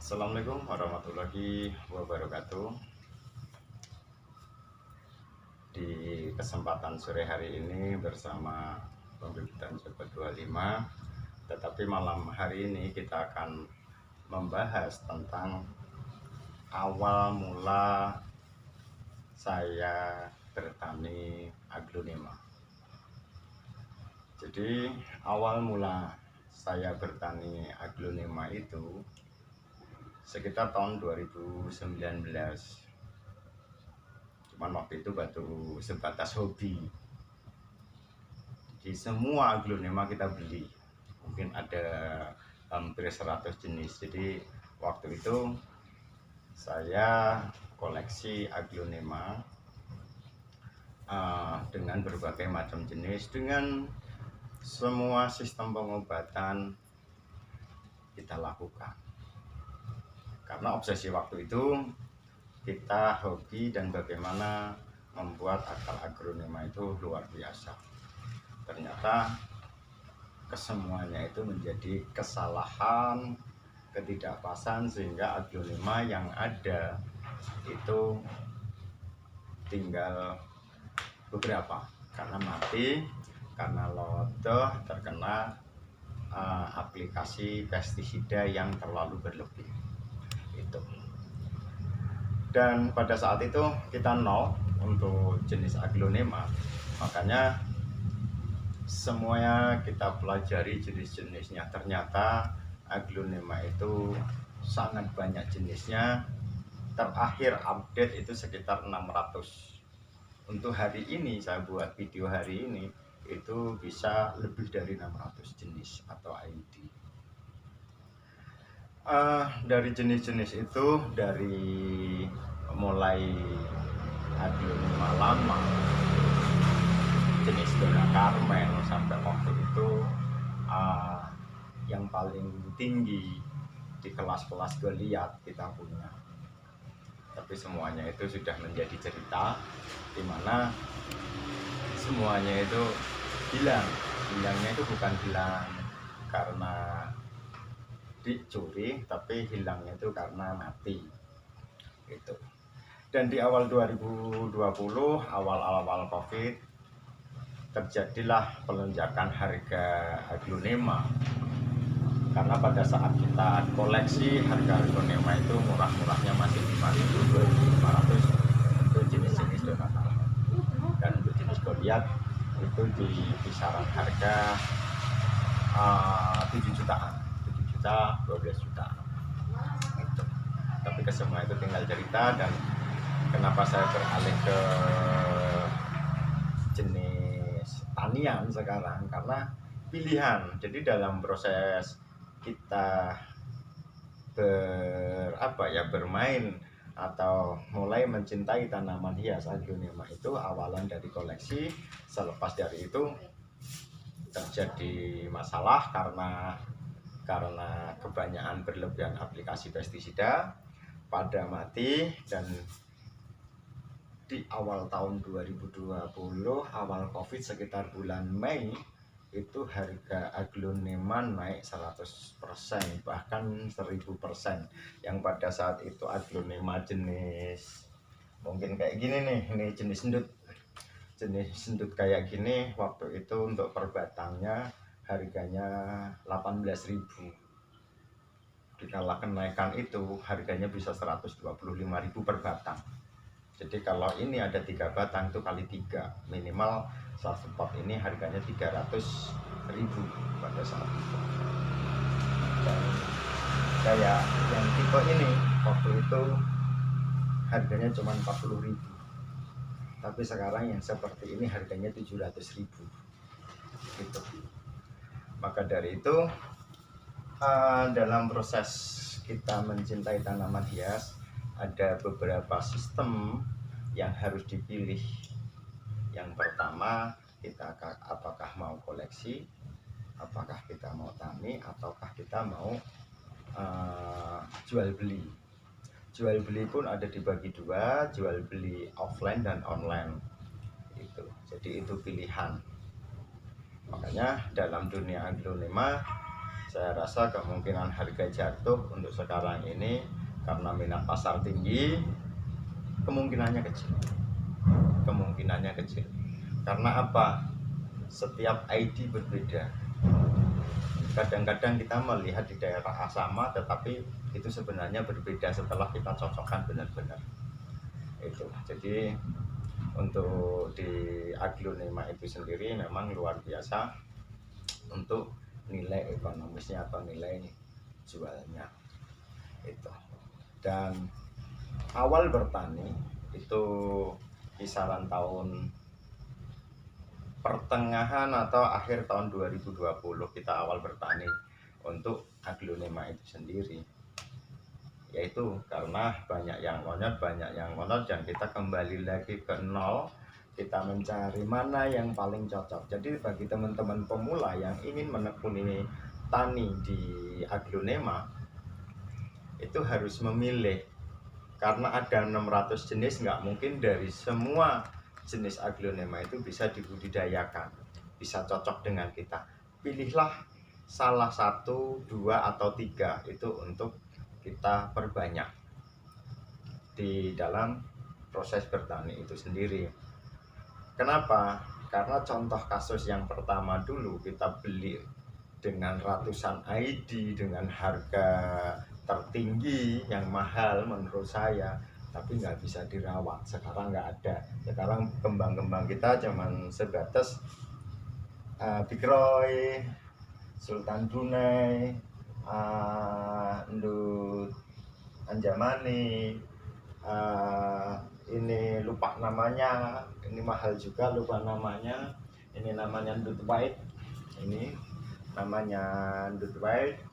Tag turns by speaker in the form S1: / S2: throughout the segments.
S1: Assalamualaikum warahmatullahi wabarakatuh. Di kesempatan sore hari ini bersama pembibitan Joko 25, tetapi malam hari ini kita akan membahas tentang awal mula saya bertani aglonema. Jadi awal mula saya bertani aglonema itu sekitar tahun 2019. Cuman waktu itu baru sebatas hobi. Jadi semua aglonema kita beli. Mungkin ada hampir 100 jenis. Jadi waktu itu saya koleksi aglonema dengan berbagai macam jenis, dengan semua sistem pengobatan kita lakukan. Karena obsesi waktu itu kita hobi dan bagaimana membuat akar aglonema itu luar biasa. Ternyata kesemuanya itu menjadi kesalahan, ketidakpasan, sehingga aglonema yang ada itu tinggal beberapa karena mati, karena lodoh, terkena aplikasi pestisida yang terlalu berlebih itu. Dan pada saat itu kita nol untuk jenis aglonema, makanya semuanya kita pelajari jenis-jenisnya. Ternyata aglonema itu sangat banyak jenisnya. Terakhir update itu sekitar 600. Untuk hari ini saya buat video hari ini itu bisa lebih dari 600 jenis atau ID. Dari jenis-jenis itu, dari mulai aglonema lama, jenis Dona Carmen, sampai waktu itu yang paling tinggi di kelas-kelas Goliath kita punya. Tapi semuanya itu sudah menjadi cerita, dimana semuanya itu hilangnya itu bukan hilang karena dicuri, tapi hilangnya itu karena mati gitu. Dan di awal 2020, awal Covid, terjadilah pelonjakan harga aglonema. Karena pada saat kita koleksi, harga aglonema itu murah-murahnya masih 5.000, 2.500 untuk jenis-jenis Dona Carmen. Dan untuk jenis Goliath itu di kisaran harga 7 jutaan, 12 juta gitu. Tapi kesemua itu tinggal cerita. Dan kenapa saya beralih ke jenis tanian sekarang, karena pilihan. Jadi dalam proses kita bermain atau mulai mencintai tanaman hias aglonema itu awalan dari koleksi. Selepas dari itu terjadi masalah karena kebanyakan berlebihan aplikasi pestisida, pada mati. Dan di awal tahun 2020, awal Covid, sekitar bulan Mei, itu harga aglonema naik 100%, bahkan 1000%. Yang pada saat itu aglonema jenis mungkin kayak gini nih, ini jenis sendut kayak gini, waktu itu untuk per batangnya harganya 18.000. Dikala kenaikan itu harganya bisa 125.000 per batang. Jadi kalau ini ada 3 batang itu kali 3, minimal satu pot ini harganya 300.000 pada saat itu. Dan kayak yang tipe ini waktu itu harganya cuma 40.000. Tapi sekarang yang seperti ini harganya 700.000 gitu. Maka dari itu dalam proses kita mencintai tanaman hias, ada beberapa sistem yang harus dipilih. Yang pertama, kita apakah mau koleksi, apakah kita mau tani, ataukah kita mau jual beli. Jual beli pun ada dibagi dua, jual beli offline dan online itu. Jadi itu pilihan. Makanya dalam dunia aglonema saya rasa kemungkinan harga jatuh untuk sekarang ini karena minat pasar tinggi, kemungkinannya kecil. Karena apa? Setiap ID berbeda. Kadang-kadang kita melihat di daerah A sama, tetapi itu sebenarnya berbeda setelah kita cocokkan benar-benar. Itu. Jadi untuk di aglonema itu sendiri memang luar biasa untuk nilai ekonomisnya atau nilai jualnya itu. Dan awal bertani itu kisaran tahun pertengahan atau akhir tahun 2020 kita awal bertani untuk aglonema itu sendiri, yaitu karena banyak yang monot dan kita kembali lagi ke nol, kita mencari mana yang paling cocok. Jadi bagi teman-teman pemula yang ingin menekuni tani di aglonema itu harus memilih, karena ada 600 jenis, nggak mungkin dari semua jenis aglonema itu bisa dibudidayakan, bisa cocok dengan kita. Pilihlah salah satu, dua, atau tiga itu untuk kita perbanyak di dalam proses bertani itu sendiri. Kenapa? Karena contoh kasus yang pertama dulu kita beli dengan ratusan ID dengan harga tertinggi yang mahal menurut saya, tapi nggak bisa dirawat. Sekarang nggak ada. Sekarang kembang-kembang kita cuman sebatas Big Roy, Sultan Brunei, Ndut Anjamani, ini lupa namanya, ini mahal juga lupa namanya. Ini namanya Ndut White, ini namanya Ndut White.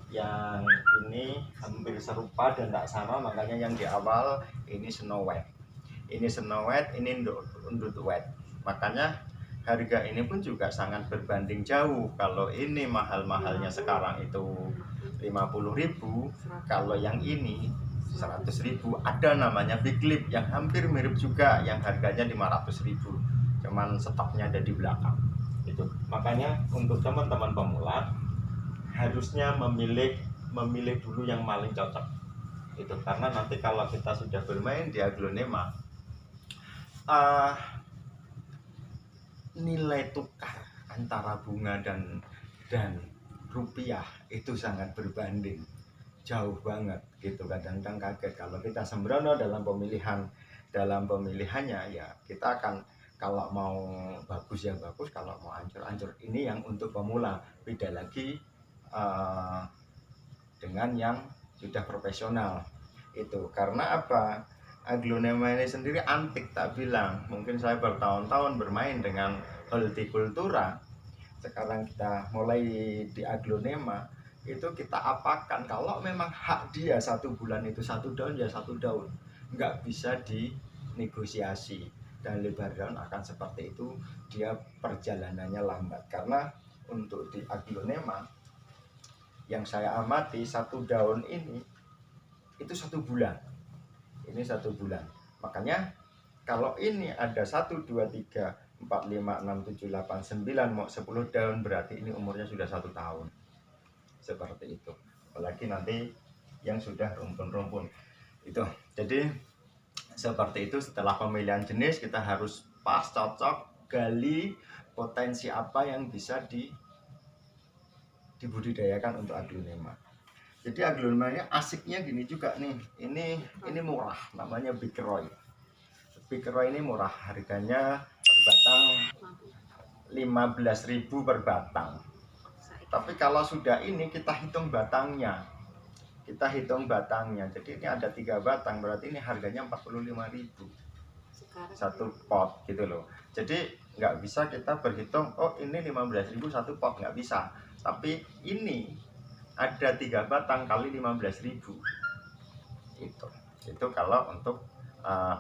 S1: Yang ini hampir serupa dan tidak sama, makanya yang di awal ini Snow White, ini Ndut White. Makanya harga ini pun juga sangat berbanding jauh. Kalau ini mahal-mahalnya sekarang itu 50.000, kalau yang ini 100.000. Ada namanya Big Lip yang hampir mirip juga, yang harganya 500.000, cuman stoknya ada di belakang. Itu makanya untuk teman-teman pemula harusnya memilih dulu yang paling cocok itu, karena nanti kalau kita sudah bermain di aglonema, nilai tukar antara bunga dan rupiah itu sangat berbanding jauh banget gitu. Kadang-kadang kaget kalau kita sembrono dalam pemilihannya, ya kita akan, kalau mau bagus ya bagus, kalau mau hancur-hancur. Ini yang untuk pemula. Beda lagi dengan yang sudah profesional itu. Karena apa? Aglonema ini sendiri antik, tak bilang. Mungkin saya bertahun-tahun bermain dengan hortikultura. Sekarang kita mulai di aglonema, itu kita apakan. Kalau memang hak dia 1 bulan itu 1 daun ya 1 daun, nggak bisa dinegosiasi. Dan lebar daun akan seperti itu, dia perjalanannya lambat. Karena untuk di aglonema yang saya amati, 1 daun ini itu 1 bulan. Ini 1 bulan. Makanya kalau ini ada 1, 2, 3, 4, 5, 6, 7, 8, 9, mau 10 daun, berarti ini umurnya sudah 1 tahun. Seperti itu. Apalagi nanti yang sudah rumpun-rumpun. Itu. Jadi seperti itu. Setelah pemilihan jenis, kita harus pas, cocok, gali potensi apa yang bisa dibudidayakan untuk aglonema. Jadi aglonema ini asiknya gini juga nih. Ini murah, namanya Big Roy. Big Roy ini murah, harganya per batang 15.000 per batang. Tapi kalau sudah ini kita hitung batangnya. Jadi ini ada 3 batang, berarti ini harganya 45.000. 1 pot gitu loh. Jadi nggak bisa kita berhitung, oh ini 15.000 1 pot, nggak bisa. Tapi ini ada 3 batang kali 15.000. Itu kalau untuk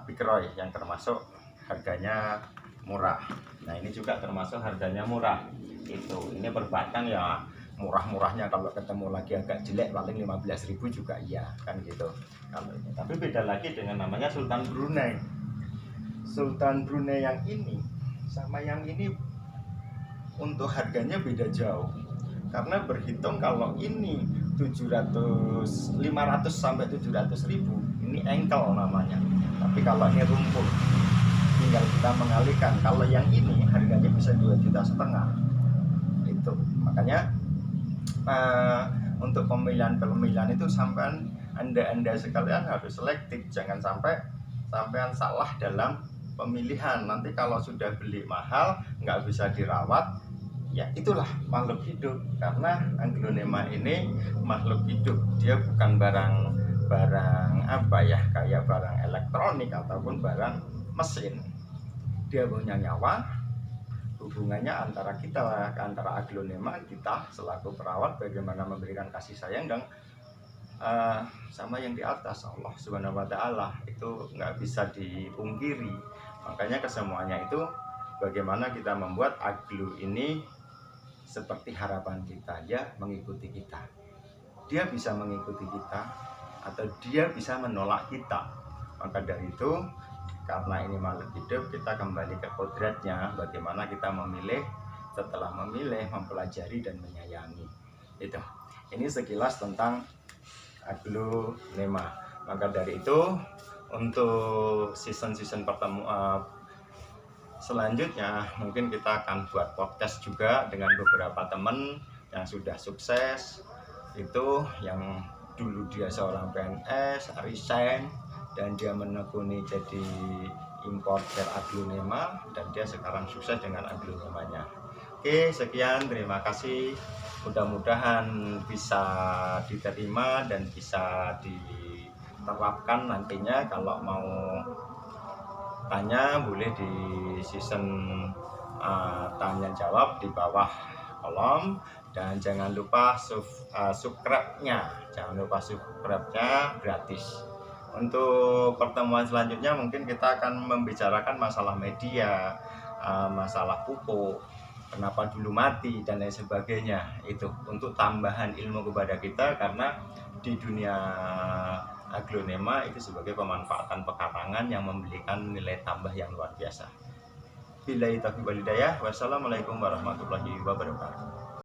S1: Big Roy yang termasuk harganya murah. Nah ini juga termasuk harganya murah. Ini per batang ya murah-murahnya. Kalau ketemu lagi agak jelek paling 15.000 juga iya kan gitu. Kalau ini. Tapi beda lagi dengan namanya Sultan Brunei. Sultan Brunei yang ini sama yang ini untuk harganya beda jauh. karena berhitung kalau ini 500 sampai 700 ribu ini engkel namanya, tapi kalau ini rumpun tinggal kita mengalihkan. Kalau yang ini harganya bisa 2,5 juta itu. Makanya untuk pemilihan itu sampean anda sekalian harus selektif, jangan sampai sampean salah dalam pemilihan. Nanti kalau sudah beli mahal nggak bisa dirawat, ya itulah makhluk hidup. Karena Aglonema ini makhluk hidup, dia bukan barang apa ya, kayak barang elektronik ataupun barang mesin. Dia punya nyawa. Hubungannya antara Aglonema, kita selaku perawat, bagaimana memberikan kasih sayang dan sama yang di atas, Allah Subhanahu wa Ta'ala, itu nggak bisa dipungkiri. Makanya kesemuanya itu bagaimana kita membuat Aglo ini seperti harapan kita, dia mengikuti kita. Dia bisa mengikuti kita atau dia bisa menolak kita. Maka dari itu, karena ini makhluk hidup, kita kembali ke kodratnya, bagaimana kita memilih, setelah memilih, mempelajari dan menyayangi. Itu. Ini sekilas tentang Aglonema. Maka dari itu, untuk season selanjutnya mungkin kita akan buat podcast juga dengan beberapa teman yang sudah sukses, itu yang dulu dia seorang PNS, resign, dan dia menekuni jadi importer Aglonema, dan dia sekarang sukses dengan Aglonemanya. Oke, sekian, terima kasih. Mudah-mudahan bisa diterima dan bisa diterapkan nantinya. Kalau mau tanya boleh di season tanya jawab di bawah kolom, dan jangan lupa subscribe-nya. Jangan lupa subscribe-nya gratis. Untuk pertemuan selanjutnya mungkin kita akan membicarakan masalah media, masalah pupuk, kenapa dulu mati dan lain sebagainya. Itu untuk tambahan ilmu kepada kita, karena di dunia Aglonema itu sebagai pemanfaatan pekarangan yang memberikan nilai tambah yang luar biasa. Billahi taufiq wal hidayah. Wassalamualaikum warahmatullahi wabarakatuh.